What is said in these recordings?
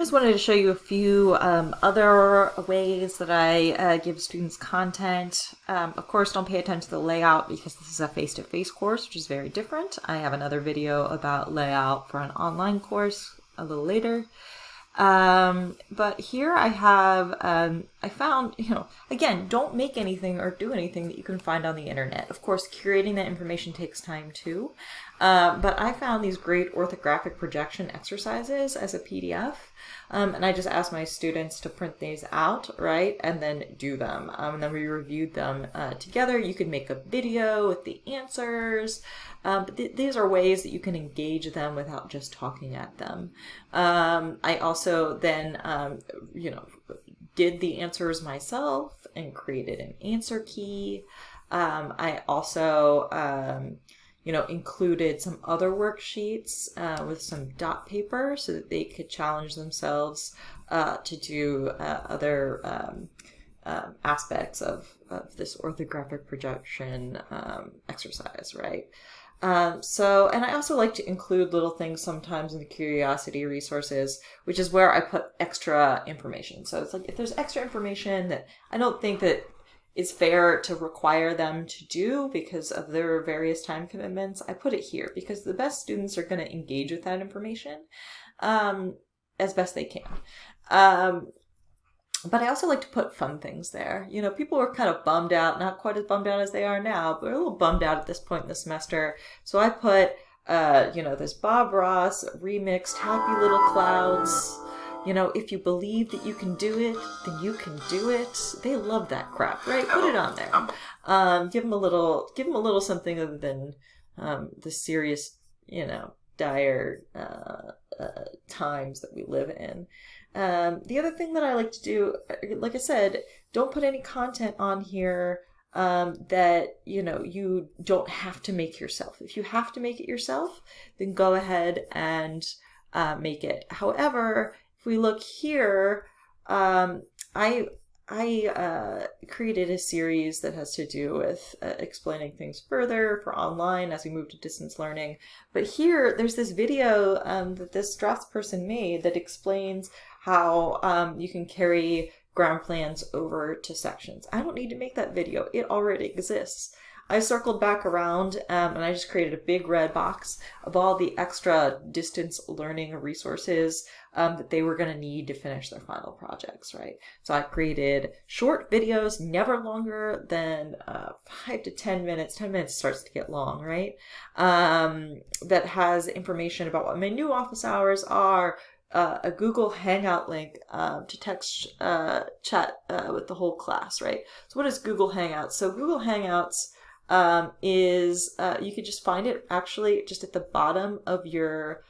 I just wanted to show you a few other ways that I give students content. Of course, don't pay attention to the layout because this is a face-to-face course, which is very different. I have another video about layout for an online course a little later. But here I have, I found, again, don't make anything or do anything that you can find on the internet. Of course, curating that information takes time too. But I found these great orthographic projection exercises as a PDF. And I just asked my students to print these out, right? And then do them. And then we reviewed them together. You could make a video with the answers. But these are ways that you can engage them without just talking at them. I also then, did the answers myself and created an answer key. I also, included some other worksheets with some dot paper so that they could challenge themselves to do other aspects of this orthographic projection exercise, right? And I also like to include little things sometimes in the curiosity resources, which is where I put extra information. So it's like if there's extra information that I don't think that it's fair to require them to do because of their various time commitments, I put it here because the best students are going to engage with that information as best they can. But I also like to put fun things there. People were kind of bummed out, not quite as bummed out as they are now, but a little bummed out at this point in the semester. So I put, this Bob Ross remixed Happy Little Clouds. If you believe that you can do it, then you can do it. They love that crap, right? Put it on there. Give them a little something other than the serious, dire times that we live in. The other thing that I like to do, like I said, don't put any content on here that, you don't have to make yourself. If you have to make it yourself, then go ahead and make it. However, if we look here, I created a series that has to do with explaining things further for online as we move to distance learning. But here, there's this video that this draftsperson made that explains how you can carry ground plans over to sections. I don't need to make that video. It already exists. I circled back around and I just created a big red box of all the extra distance learning resources that they were going to need to finish their final projects, right? So I created short videos, never longer than 5 to 10 minutes. 10 minutes starts to get long, right? That has information about what my new office hours are, a Google Hangout link to text chat with the whole class, right? So what is Google Hangouts? So Google Hangouts is you could just find it actually just at the bottom of your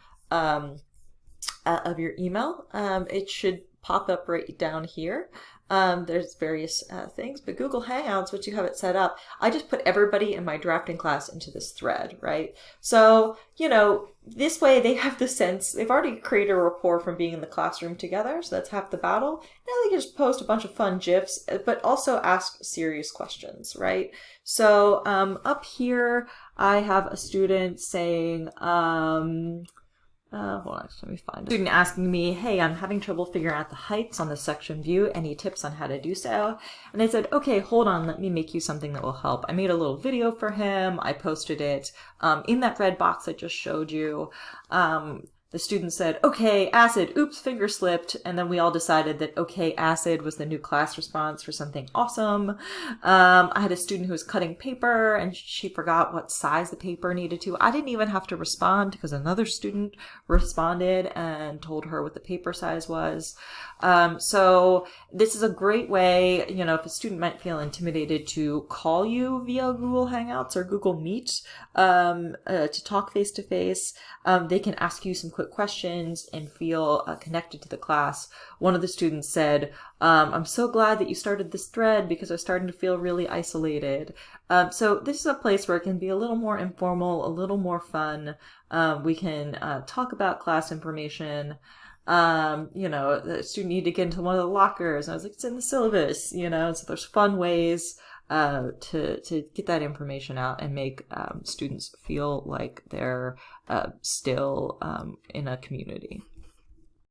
email. It should pop up right down here. There's various things, but Google Hangouts, once you have it set up, I just put everybody in my drafting class into this thread, right? So, this way they have the sense, they've already created a rapport from being in the classroom together, so that's half the battle. Now they can just post a bunch of fun GIFs, but also ask serious questions, right? So up here, I have a student saying, hold on, let me find a student asking me, hey, I'm having trouble figuring out the heights on the section view. Any tips on how to do so? And I said, okay, hold on, let me make you something that will help. I made a little video for him. I posted it in that red box I just showed you. The student said, okay, acid, oops, finger slipped. And then we all decided that, okay, acid was the new class response for something awesome. I had a student who was cutting paper and she forgot what size the paper needed to. I didn't even have to respond because another student responded and told her what the paper size was. So this is a great way, if a student might feel intimidated to call you via Google Hangouts or Google Meet to talk face to face, they can ask you some quick questions and feel connected to the class. One of the students said, I'm so glad that you started this thread because I was starting to feel really isolated. So this is a place where it can be a little more informal, a little more fun. We can talk about class information. The student needed to get into one of the lockers. And I was like, it's in the syllabus, so there's fun ways to get that information out and make students feel like they're still in a community.